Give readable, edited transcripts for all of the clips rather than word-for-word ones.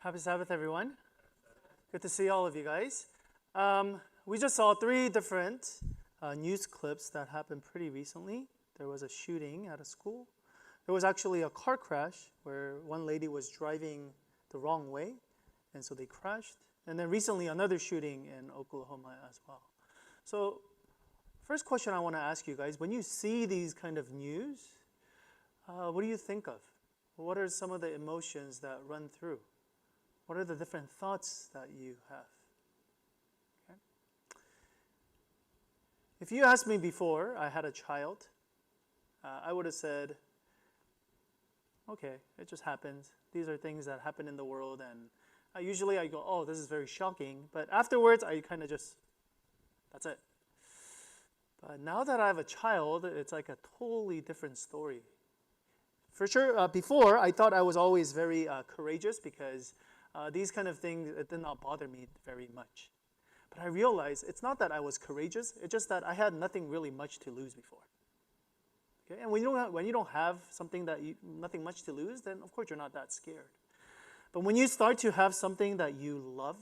Happy Sabbath, everyone. Good to see all of you guys. We just saw three different news clips that happened pretty recently. There was a shooting at a school. There was actually a car crash where one lady was driving the wrong way, and so they crashed. And then recently, another shooting in Oklahoma as well. So, first question I want to ask you guys, when you see these kind of news, what do you think of? What are some of the emotions that run through? What are the different thoughts that you have? Okay. If you asked me before I had a child, I would have said, okay, it just happens. These are things that happen in the world, and usually I go, oh, this is very shocking. But afterwards, I kind of just, that's it. But now that I have a child, it's like a totally different story. For sure, before, I thought I was always very courageous because these kind of things, it did not bother me very much. But I realized it's not that I was courageous, it's just that I had nothing really much to lose before. Okay? And when you don't have something nothing much to lose, then of course you're not that scared. But when you start to have something that you love,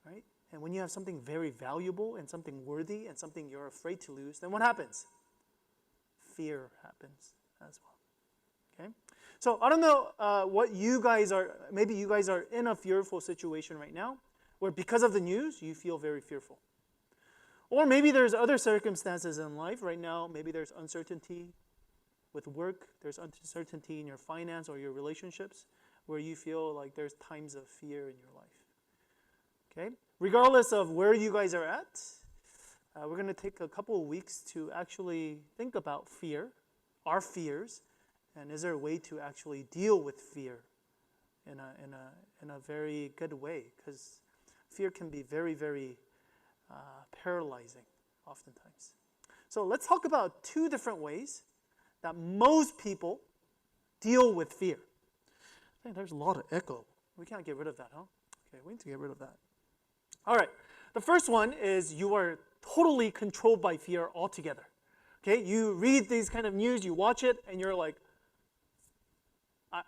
right? And when you have something very valuable and something worthy and something you're afraid to lose, then what happens? Fear happens as well. Okay? So I don't know what you guys are, maybe you guys are in a fearful situation right now, where because of the news, you feel very fearful. Or maybe there's other circumstances in life right now, maybe there's uncertainty with work, there's uncertainty in your finance or your relationships, where you feel like there's times of fear in your life. Okay? Regardless of where you guys are at, we're going to take a couple of weeks to actually think about fear, our fears, and is there a way to actually deal with fear in a very good way? Because fear can be very, very paralyzing oftentimes. So let's talk about two different ways that most people deal with fear. I think there's a lot of echo. We can't get rid of that, huh? Okay, we need to get rid of that. All right. The first one is you are totally controlled by fear altogether. Okay, you read these kind of news, you watch it, and you're like,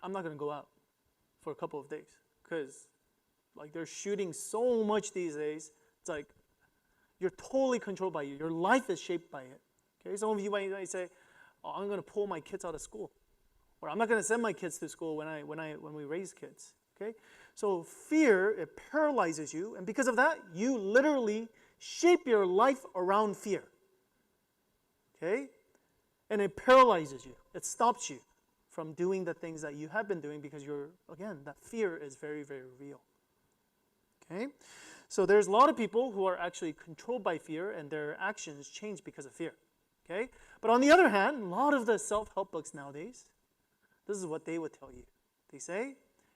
I'm not going to go out for a couple of days because like they're shooting so much these days. It's like you're totally controlled by you. Your life is shaped by it. Okay, some of you might say, oh, I'm going to pull my kids out of school, or I'm not going to send my kids to school when we raise kids. Okay, so fear, it paralyzes you, and because of that, you literally shape your life around fear. Okay, and it paralyzes you. It stops you from doing the things that you have been doing because that fear is very, very real. Okay? So there's a lot of people who are actually controlled by fear and their actions change because of fear. Okay? But on the other hand, a lot of the self-help books nowadays, this is what they would tell you. They say,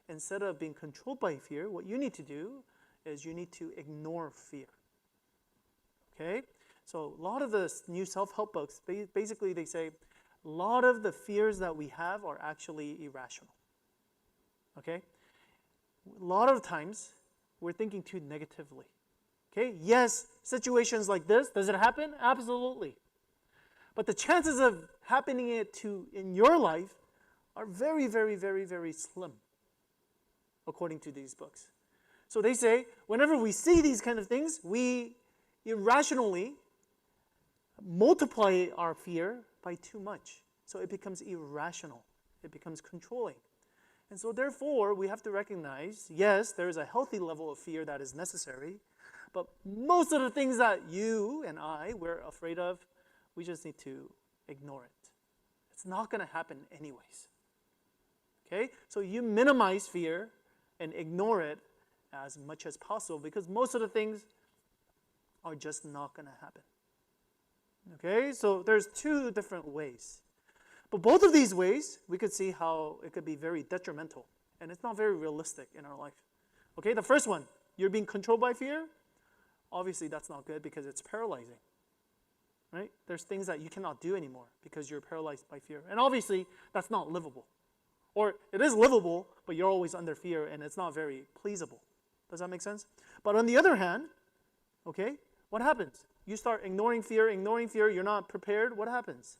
instead of being controlled by fear, what you need to do is you need to ignore fear. Okay? So a lot of the new self-help books, basically they say, a lot of the fears that we have are actually irrational. Okay? A lot of times, we're thinking too negatively. Okay? Yes, situations like this, does it happen? Absolutely. But the chances of happening in your life are very, very, very, very slim, according to these books. So they say, whenever we see these kind of things, we irrationally multiply our fear by too much. So it becomes irrational. It becomes controlling. And so therefore, we have to recognize, yes, there is a healthy level of fear that is necessary, but most of the things that you and I, we're afraid of, we just need to ignore it. It's not going to happen anyways. Okay? So you minimize fear and ignore it as much as possible because most of the things are just not going to happen. Okay, so there's two different ways. But both of these ways, we could see how it could be very detrimental. And it's not very realistic in our life. Okay, the first one, you're being controlled by fear. Obviously, that's not good because it's paralyzing. Right? There's things that you cannot do anymore because you're paralyzed by fear. And obviously, that's not livable. Or it is livable, but you're always under fear and it's not very pleasable. Does that make sense? But on the other hand, okay, what happens? You start ignoring fear, you're not prepared, what happens?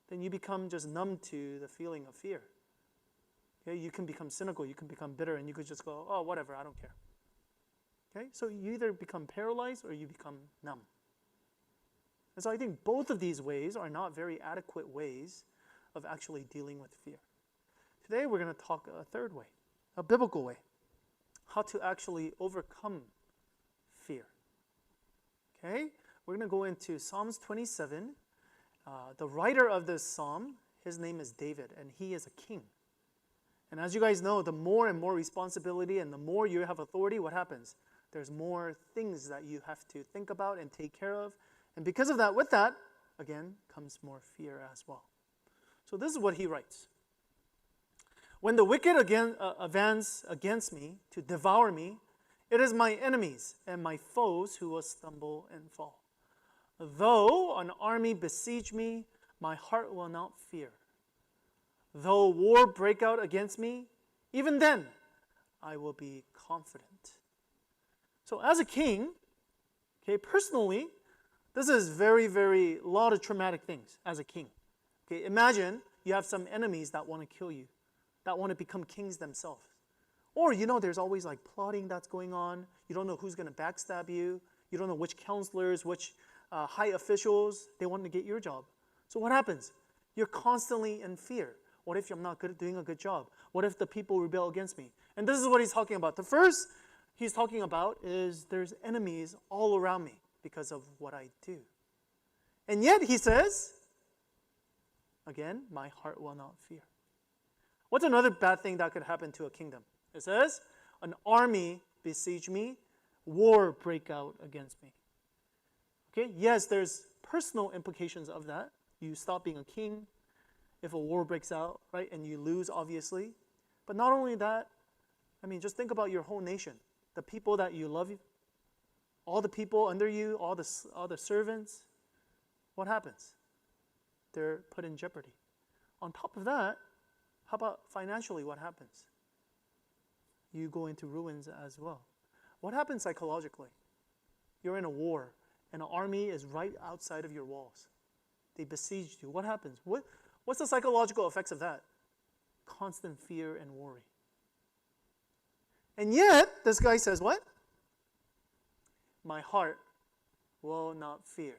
Then you become just numb to the feeling of fear. Okay, you can become cynical, you can become bitter, and you could just go, oh, whatever, I don't care. Okay, so you either become paralyzed or you become numb. And so I think both of these ways are not very adequate ways of actually dealing with fear. Today we're going to talk a third way, a biblical way, how to actually overcome fear. Okay, we're going to go into Psalms 27. The writer of this psalm, his name is David, and he is a king. And as you guys know, the more and more responsibility and the more you have authority, what happens? There's more things that you have to think about and take care of. And because of that, with that, again, comes more fear as well. So this is what he writes. When the wicked again advance against me to devour me, it is my enemies and my foes who will stumble and fall. Though an army besiege me, my heart will not fear. Though war break out against me, even then I will be confident. So as a king, okay, personally, this is very lot of traumatic things as a king. Okay, imagine you have some enemies that want to kill you, that want to become kings themselves. Or, there's always like plotting that's going on. You don't know who's going to backstab you. You don't know which counselors, which high officials, they want to get your job. So what happens? You're constantly in fear. What if I'm not doing a good job? What if the people rebel against me? And this is what he's talking about. The first he's talking about is there's enemies all around me because of what I do. And yet he says, again, my heart will not fear. What's another bad thing that could happen to a kingdom? It says, an army besiege me, war break out against me. Okay, yes, there's personal implications of that. You stop being a king if a war breaks out, right? And you lose, obviously. But not only that, just think about your whole nation. The people that you love, all the people under you, all the servants. What happens? They're put in jeopardy. On top of that, how about financially, what happens? You go into ruins as well. What happens psychologically? You're in a war, and an army is right outside of your walls. They besieged you. What happens? What's the psychological effects of that? Constant fear and worry. And yet, this guy says what? My heart will not fear.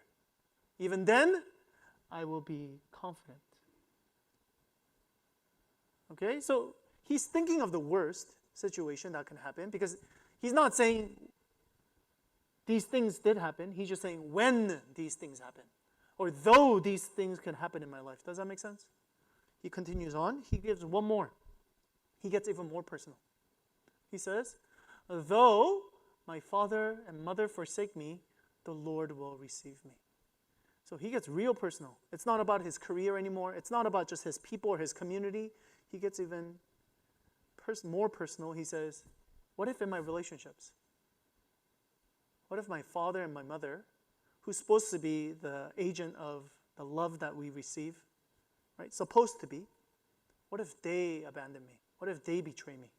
Even then, I will be confident. Okay, so he's thinking of the worst situation that can happen because he's not saying these things did happen. He's just saying when these things happen or though these things can happen in my life. Does that make sense? He continues on. He gives one more. He gets even more personal. He says, though my father and mother forsake me, the Lord will receive me. So he gets real personal. It's not about his career anymore. It's not about just his people or his community. He gets even more personal. He says, what if in my relationships? What if my father and my mother, who's supposed to be the agent of the love that we receive, right? Supposed to be. What if they abandon me? What if they betray me?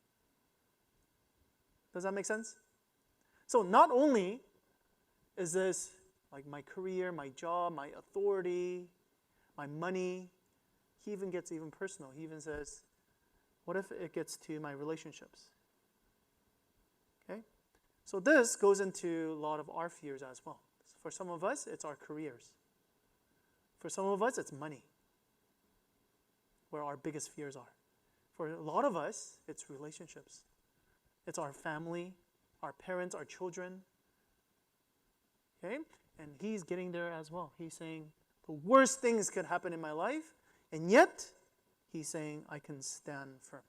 Does that make sense? So not only is this like my career, my job, my authority, my money, he even gets even personal. He even says, what if it gets to my relationships? Okay? So this goes into a lot of our fears as well. For some of us, it's our careers. For some of us, it's money, where our biggest fears are. For a lot of us, it's relationships. It's our family, our parents, our children. Okay? And he's getting there as well. He's saying, the worst things could happen in my life, and yet, he's saying, I can stand firm.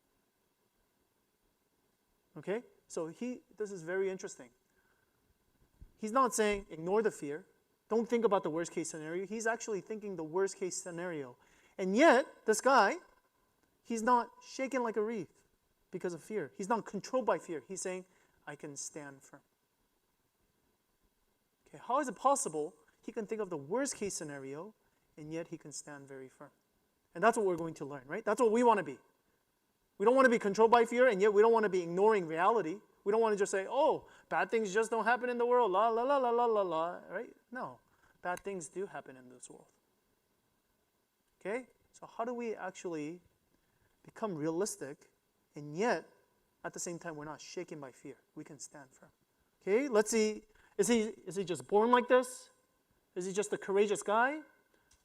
Okay? So this is very interesting. He's not saying, ignore the fear. Don't think about the worst case scenario. He's actually thinking the worst case scenario. And yet, this guy, he's not shaken like a reed because of fear. He's not controlled by fear. He's saying, I can stand firm. Okay, how is it possible he can think of the worst case scenario and yet he can stand very firm? And that's what we're going to learn, right? That's what we want to be. We don't want to be controlled by fear, and yet we don't want to be ignoring reality. We don't want to just say, oh, bad things just don't happen in the world, la, la, la, la, la, la, la, right? No, bad things do happen in this world. Okay? So how do we actually become realistic And yet, at the same time, we're not shaken by fear. We can stand firm. Okay, let's see. Is he just born like this? Is he just a courageous guy?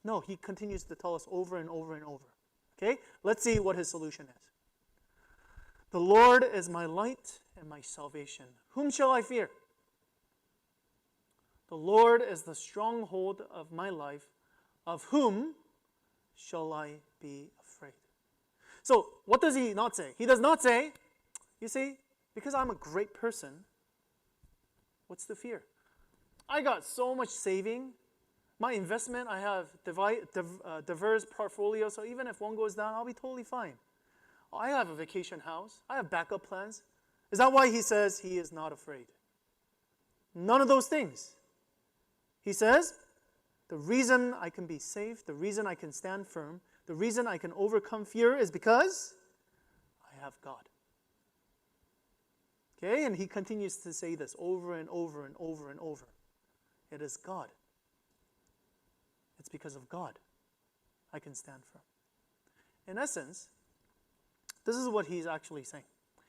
No, he continues to tell us over and over and over. Okay, let's see what his solution is. The Lord is my light and my salvation. Whom shall I fear? The Lord is the stronghold of my life. Of whom shall I be afraid? So, what does he not say? He does not say, you see, because I'm a great person, what's the fear? I got so much saving. My investment, I have diverse portfolio, so even if one goes down, I'll be totally fine. I have a vacation house. I have backup plans. Is that why he says he is not afraid? None of those things. He says, the reason I can be safe, the reason I can stand firm, the reason I can overcome fear is because I have God. Okay, and he continues to say this over and over and over and over. It is God. It's because of God I can stand firm. In essence, this is what he's actually saying.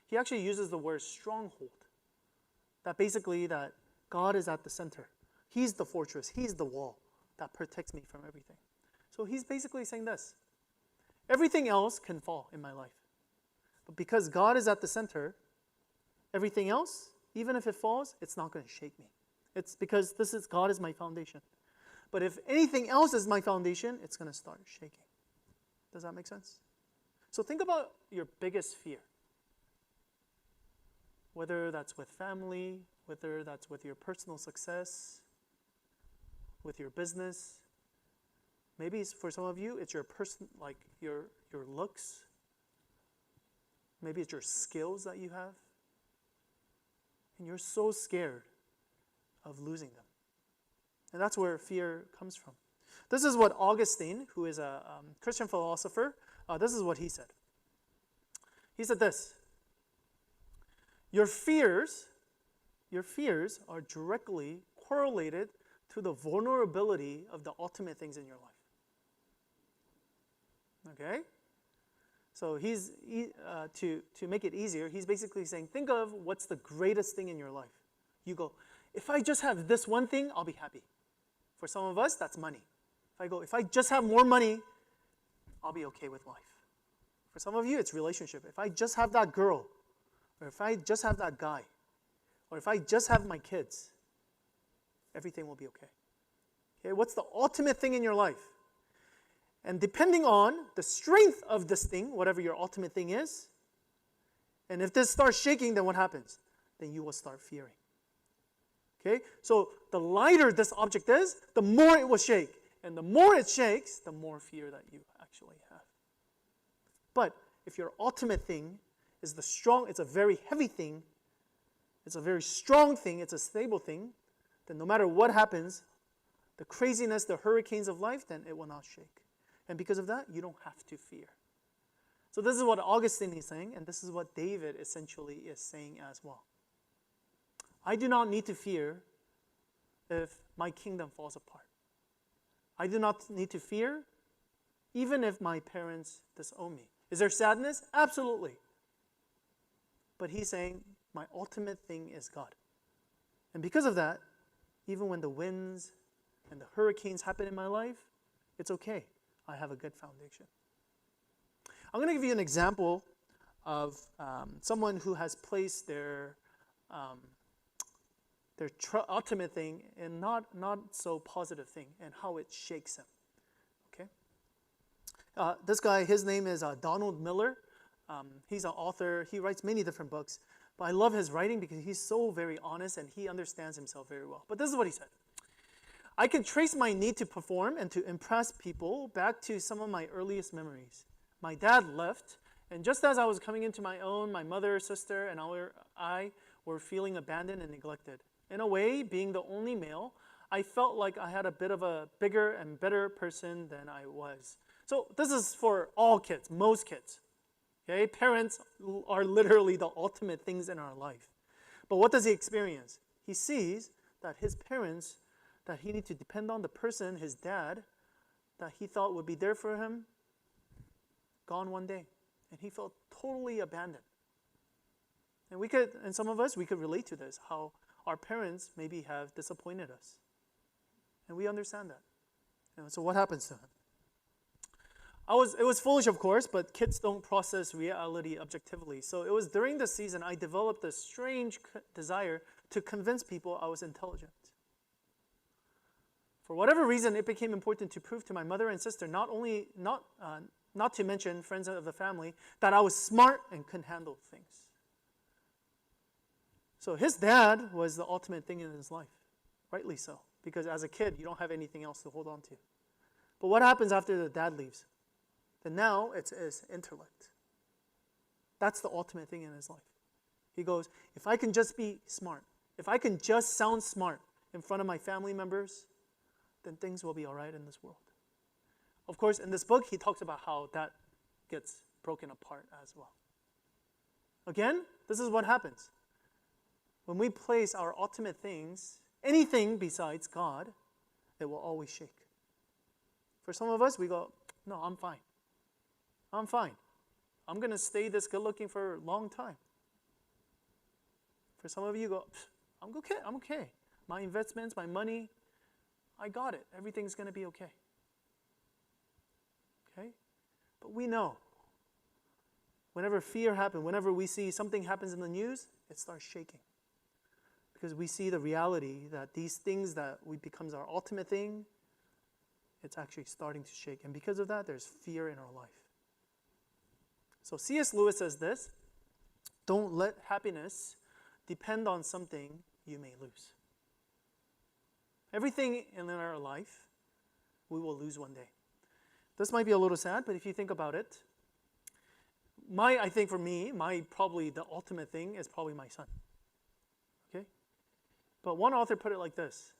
He actually uses the word stronghold. That basically that God is at the center. He's the fortress. He's the wall that protects me from everything. So he's basically saying this. Everything else can fall in my life. But because God is at the center, everything else, even if it falls, it's not going to shake me. It's because God is my foundation. But if anything else is my foundation, it's going to start shaking. Does that make sense? So think about your biggest fear. Whether that's with family, whether that's with your personal success, with your business. Maybe for some of you, it's your your looks. Maybe it's your skills that you have. And you're so scared of losing them. And that's where fear comes from. This is what Augustine, who is a Christian philosopher, this is what he said. He said this: Your fears are directly correlated to the vulnerability of the ultimate things in your life. Okay? So to make it easier, he's basically saying, think of what's the greatest thing in your life. You go, if I just have this one thing, I'll be happy. For some of us, that's money. If I just have more money, I'll be okay with life. For some of you, it's relationship. If I just have that girl, or if I just have that guy, or if I just have my kids, everything will be okay. Okay, what's the ultimate thing in your life? And depending on the strength of this thing, whatever your ultimate thing is, and if this starts shaking, then what happens? Then you will start fearing. Okay? So the lighter this object is, the more it will shake. And the more it shakes, the more fear that you actually have. But if your ultimate thing is it's a very heavy thing, it's a very strong thing, it's a stable thing, then no matter what happens, the craziness, the hurricanes of life, then it will not shake. And because of that, you don't have to fear. So this is what Augustine is saying, and this is what David essentially is saying as well. I do not need to fear if my kingdom falls apart. I do not need to fear even if my parents disown me. Is there sadness? Absolutely. But he's saying, my ultimate thing is God. And because of that, even when the winds and the hurricanes happen in my life, it's okay. I have a good foundation. I'm going to give you an example of someone who has placed their ultimate thing in not so positive thing and how it shakes them. Okay. This guy, his name is Donald Miller. He's an author. He writes many different books. But I love his writing because he's so very honest and he understands himself very well. But this is what he said. I can trace my need to perform and to impress people back to some of my earliest memories. My dad left, and just as I was coming into my own, my mother, sister, and I were feeling abandoned and neglected. In a way, being the only male, I felt like I had a bit of a bigger and better person than I was. So this is for all kids, most kids. Okay, parents are literally the ultimate things in our life. But what does he experience? He sees that his parents, that he needs to depend on, the person, his dad, that he thought would be there for him, gone one day. And he felt totally abandoned. And some of us, we could relate to this, how our parents maybe have disappointed us. And we understand that. So what happens to him? It was foolish, of course, but kids don't process reality objectively. So it was during this season I developed a strange desire to convince people I was intelligent. For whatever reason, it became important to prove to my mother and sister, not to mention friends of the family, that I was smart and could handle things. So his dad was the ultimate thing in his life, rightly so, because as a kid, you don't have anything else to hold on to. But what happens after the dad leaves? Then now it's his intellect. That's the ultimate thing in his life. He goes, if I can just be smart, if I can just sound smart in front of my family members, then things will be all right in this world. Of course, in this book, he talks about how that gets broken apart as well. Again, this is what happens. When we place our ultimate things, anything besides God, it will always shake. For some of us, we go, no, I'm fine. I'm fine. I'm going to stay this good looking for a long time. For some of you, go, I'm okay. I'm okay. My investments, my money, I got it. Everything's going to be okay. Okay? But we know, whenever fear happens, whenever we see something happens in the news, it starts shaking. Because we see the reality that these things that becomes our ultimate thing, it's actually starting to shake. And because of that, there's fear in our life. So C.S. Lewis says this, don't let happiness depend on something you may lose. Everything in our life, we will lose one day. This might be a little sad, but if you think about it, I think for me, probably the ultimate thing is probably my son. Okay? But one author put it like this.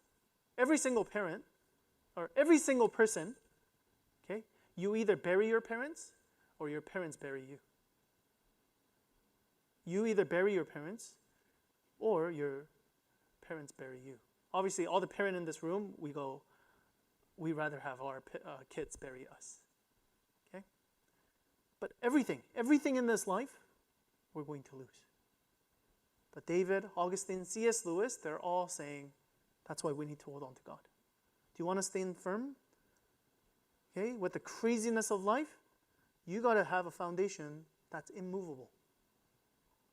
Every single parent, or every single person, okay, you either bury your parents or your parents bury you. You either bury your parents or your parents bury you. Obviously, all the parents in this room, we rather have our kids bury us. Okay? But everything in this life, we're going to lose. But David, Augustine, C.S. Lewis, they're all saying, that's why we need to hold on to God. Do you want to stand firm? Okay, with the craziness of life, you got to have a foundation that's immovable.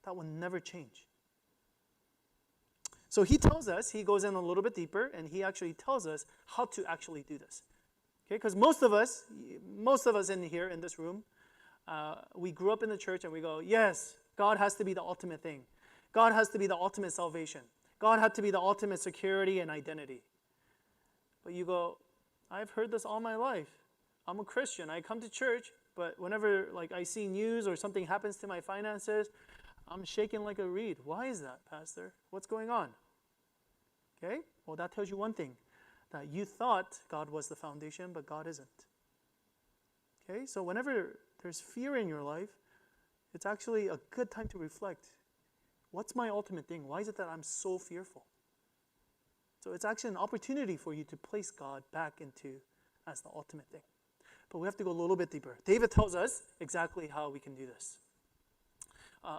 That will never change. So he tells us, he goes in a little bit deeper, and he actually tells us how to actually do this. Okay, because most of us in here, in this room, we grew up in the church and we go, yes, God has to be the ultimate thing. God has to be the ultimate salvation. God had to be the ultimate security and identity. But you go, I've heard this all my life. I'm a Christian. I come to church, but whenever I see news or something happens to my finances, I'm shaking like a reed. Why is that, Pastor? What's going on? Okay? Well, that tells you one thing, that you thought God was the foundation, but God isn't. Okay? So whenever there's fear in your life, it's actually a good time to reflect. What's my ultimate thing? Why is it that I'm so fearful? So it's actually an opportunity for you to place God back into as the ultimate thing. But we have to go a little bit deeper. David tells us exactly how we can do this.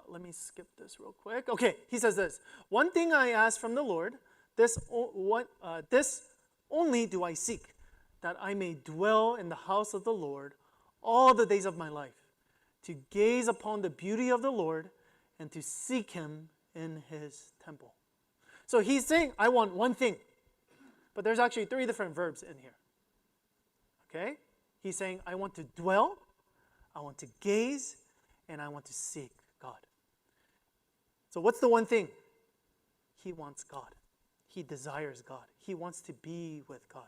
Let me skip this real quick. Okay, he says this. One thing I ask from the Lord, this only do I seek, that I may dwell in the house of the Lord all the days of my life, to gaze upon the beauty of the Lord and to seek him in his temple. So he's saying, I want one thing. But there's actually 3 different verbs in here. Okay? He's saying, I want to dwell, I want to gaze, and I want to seek God. So what's the one thing? He wants God. He desires God. He wants to be with God.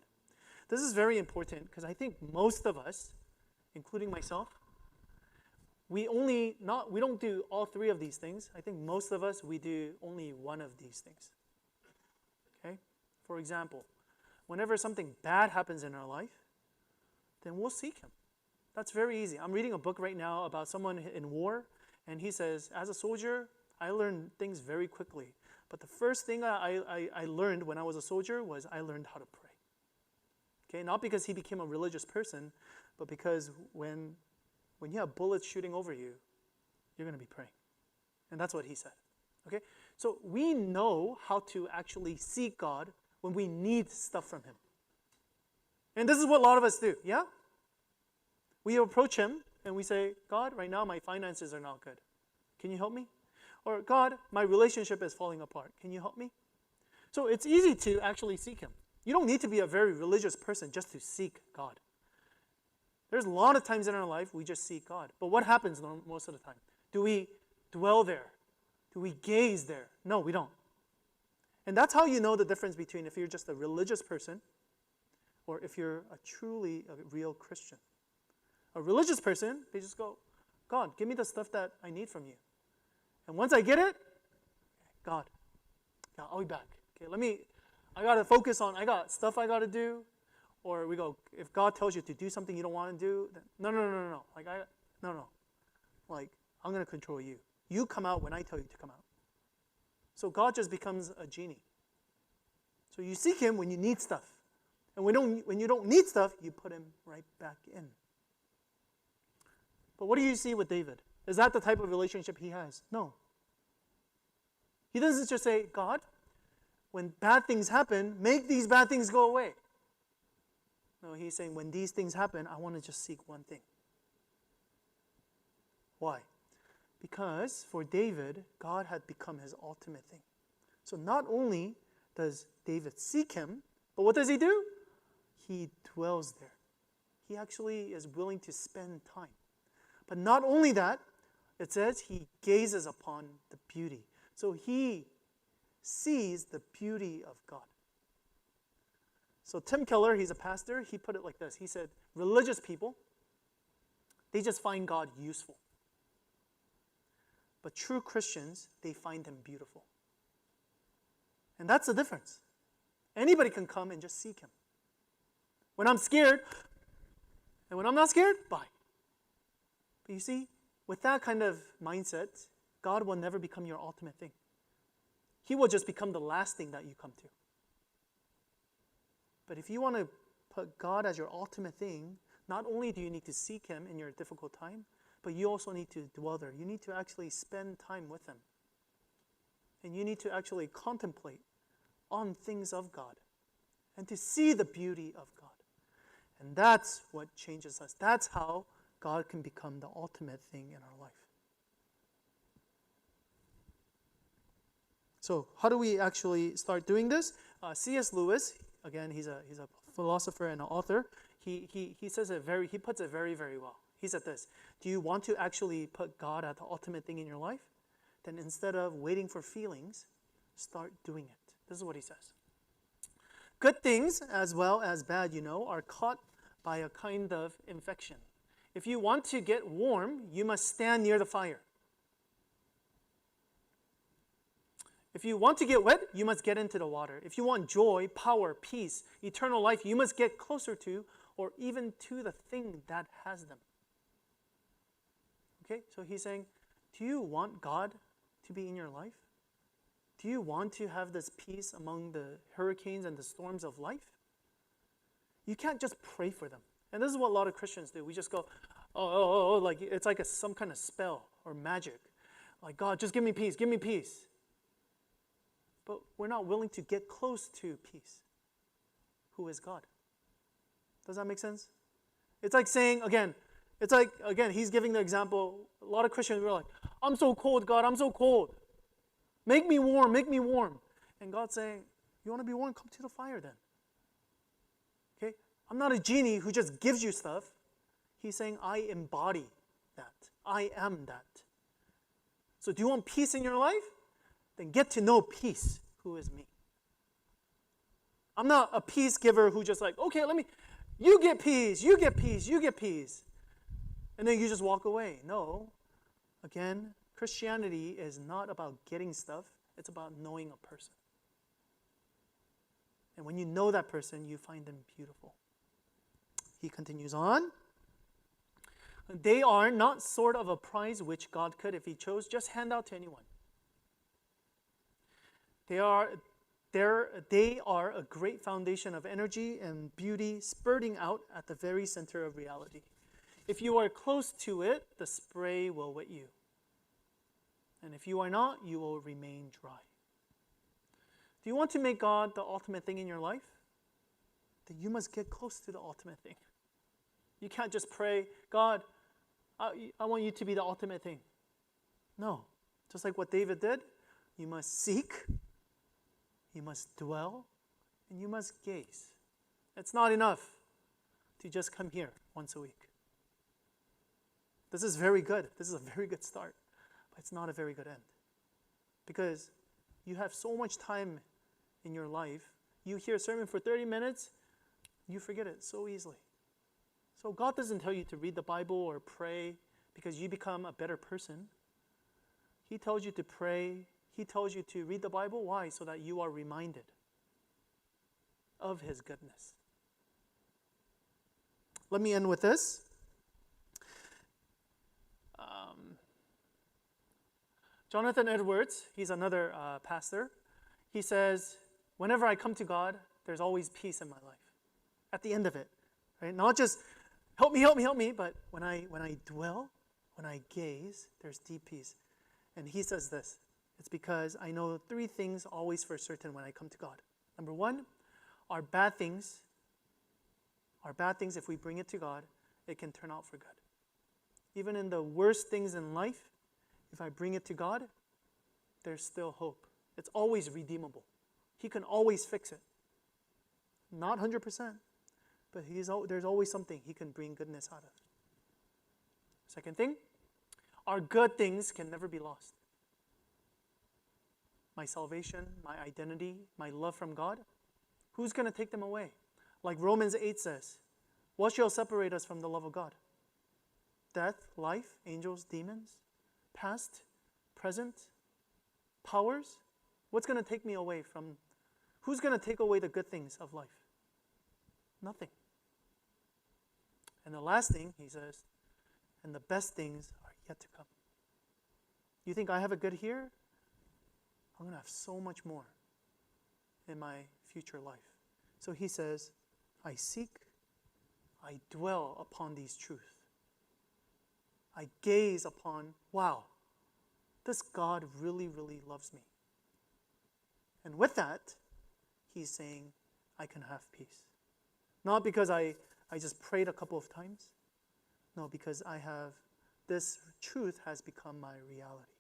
This is very important because I think most of us, including myself, we don't do all 3 of these things. I think most of us, we do only one of these things. Okay? For example, whenever something bad happens in our life, then we'll seek him. That's very easy. I'm reading a book right now about someone in war, and he says, as a soldier, I learned things very quickly. But the first thing I learned when I was a soldier was I learned how to pray. Okay, not because he became a religious person, but because when when you have bullets shooting over you, you're going to be praying. And that's what he said. Okay? So we know how to actually seek God when we need stuff from him. And this is what a lot of us do, yeah? We approach him and we say, God, right now my finances are not good. Can you help me? Or, God, my relationship is falling apart. Can you help me? So it's easy to actually seek him. You don't need to be a very religious person just to seek God. There's a lot of times in our life we just seek God. But what happens most of the time? Do we dwell there? Do we gaze there? No, we don't. And that's how you know the difference between if you're just a religious person or if you're truly a real Christian. A religious person, they just go, God, give me the stuff that I need from you. And once I get it, God, I'll be back. Okay, I got to focus on, I got stuff I got to do. Or we go, if God tells you to do something you don't want to do, then no. Like, I'm going to control you. You come out when I tell you to come out. So God just becomes a genie. So you seek him when you need stuff. And when you don't need stuff, you put him right back in. But what do you see with David? Is that the type of relationship he has? No. He doesn't just say, God, when bad things happen, make these bad things go away. No, he's saying, when these things happen, I want to just seek one thing. Why? Because for David, God had become his ultimate thing. So not only does David seek him, but what does he do? He dwells there. He actually is willing to spend time. But not only that, it says he gazes upon the beauty. So he sees the beauty of God. So Tim Keller, he's a pastor, he put it like this. He said, religious people, they just find God useful. But true Christians, they find him beautiful. And that's the difference. Anybody can come and just seek him. When I'm scared, and when I'm not scared, bye. But you see, with that kind of mindset, God will never become your ultimate thing. He will just become the last thing that you come to. But if you want to put God as your ultimate thing, not only do you need to seek him in your difficult time, but you also need to dwell there. You need to actually spend time with him. And you need to actually contemplate on things of God and to see the beauty of God. And that's what changes us. That's how God can become the ultimate thing in our life. So how do we actually start doing this? C.S. Lewis, again, he's a philosopher and an author. He says it he puts it very, very well. He said this: do you want to actually put God as the ultimate thing in your life? Then instead of waiting for feelings, start doing it. This is what he says. Good things as well as bad, are caught by a kind of infection. If you want to get warm, you must stand near the fire. If you want to get wet, you must get into the water. If you want joy, power, peace, eternal life, you must get closer to or even to the thing that has them. Okay, so he's saying, do you want God to be in your life? Do you want to have this peace among the hurricanes and the storms of life? You can't just pray for them. And this is what a lot of Christians do. We just go, like it's like some kind of spell or magic. Like, God, just give me peace, give me peace. But we're not willing to get close to peace. Who is God? Does that make sense? It's like saying, again, he's giving the example. A lot of Christians were like, I'm so cold, God, I'm so cold. Make me warm, make me warm. And God's saying, you want to be warm? Come to the fire then. Okay? I'm not a genie who just gives you stuff. He's saying, I embody that. I am that. So do you want peace in your life? Then get to know peace, who is me. I'm not a peace giver who just like, okay, you get peace, you get peace, you get peace. And then you just walk away. No. Again, Christianity is not about getting stuff. It's about knowing a person. And when you know that person, you find them beautiful. He continues on. They are not sort of a prize which God could, if he chose, just hand out to anyone. They are a great foundation of energy and beauty spurting out at the very center of reality. If you are close to it, the spray will wet you. And if you are not, you will remain dry. Do you want to make God the ultimate thing in your life? Then you must get close to the ultimate thing. You can't just pray, God, I want you to be the ultimate thing. No. Just like what David did, you must seek, you must dwell, and you must gaze. It's not enough to just come here once a week. This is very good. This is a very good start. But it's not a very good end. Because you have so much time in your life. You hear a sermon for 30 minutes, you forget it so easily. So God doesn't tell you to read the Bible or pray because you become a better person. He tells you to pray. He tells you to read the Bible. Why? So that you are reminded of His goodness. Let me end with this. Jonathan Edwards, he's another pastor. He says, whenever I come to God, there's always peace in my life. At the end of it, right? Not just help me, but when I dwell, when I gaze, there's deep peace. And he says this, it's because I know three things always for certain when I come to God. Number one, our bad things, if we bring it to God, it can turn out for good. Even in the worst things in life, if I bring it to God, there's still hope. It's always redeemable. He can always fix it. Not 100%, but there's always something He can bring goodness out of. Second thing, our good things can never be lost. My salvation, my identity, my love from God, who's going to take them away? Like Romans 8 says, what shall separate us from the love of God? Death, life, angels, demons, past, present, powers? What's going to take me away from, who's going to take away the good things of life? Nothing. And the last thing, he says, and the best things are yet to come. You think I have it good here? I'm going to have so much more in my future life. So he says, I seek, I dwell upon these truths. I gaze upon, wow, this God really, really loves me. And with that, he's saying, I can have peace. Not because I just prayed a couple of times. No, because this truth has become my reality.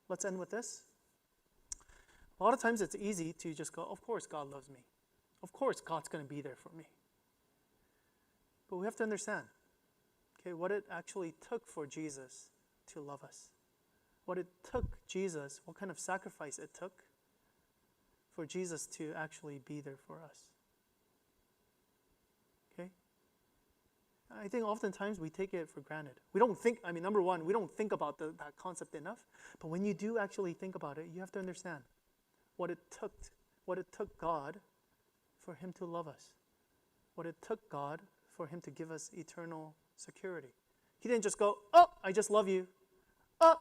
Let's end with this. A lot of times it's easy to just go, of course God loves me. Of course God's going to be there for me. But we have to understand, okay, what it actually took for Jesus to love us. What it took Jesus, what kind of sacrifice it took for Jesus to actually be there for us. Okay? I think oftentimes we take it for granted. We don't think, number one, we don't think about that concept enough. But when you do actually think about it, you have to understand what it took God for Him to love us. What it took God for Him to give us eternal security. He didn't just go, oh, I just love you. Oh,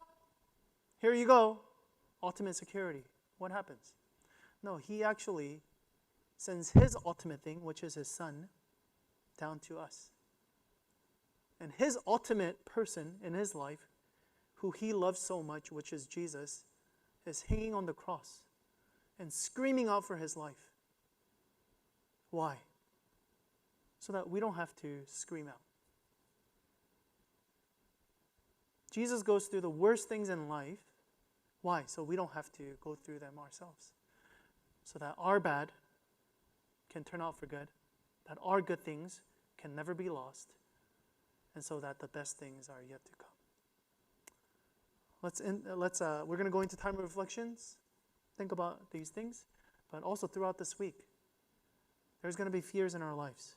here you go. Ultimate security. What happens? No, He actually sends His ultimate thing, which is His Son, down to us. And His ultimate person in His life, who He loves so much, which is Jesus, is hanging on the cross and screaming out for His life. Why? So that we don't have to scream out. Jesus goes through the worst things in life. Why? So we don't have to go through them ourselves. So that our bad can turn out for good, that our good things can never be lost, and so that the best things are yet to come. We're going to go into time of reflections, think about these things, but also throughout this week, there's going to be fears in our lives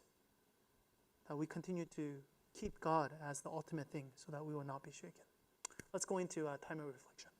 that we continue to keep God as the ultimate thing so that we will not be shaken. Let's go into time of reflection.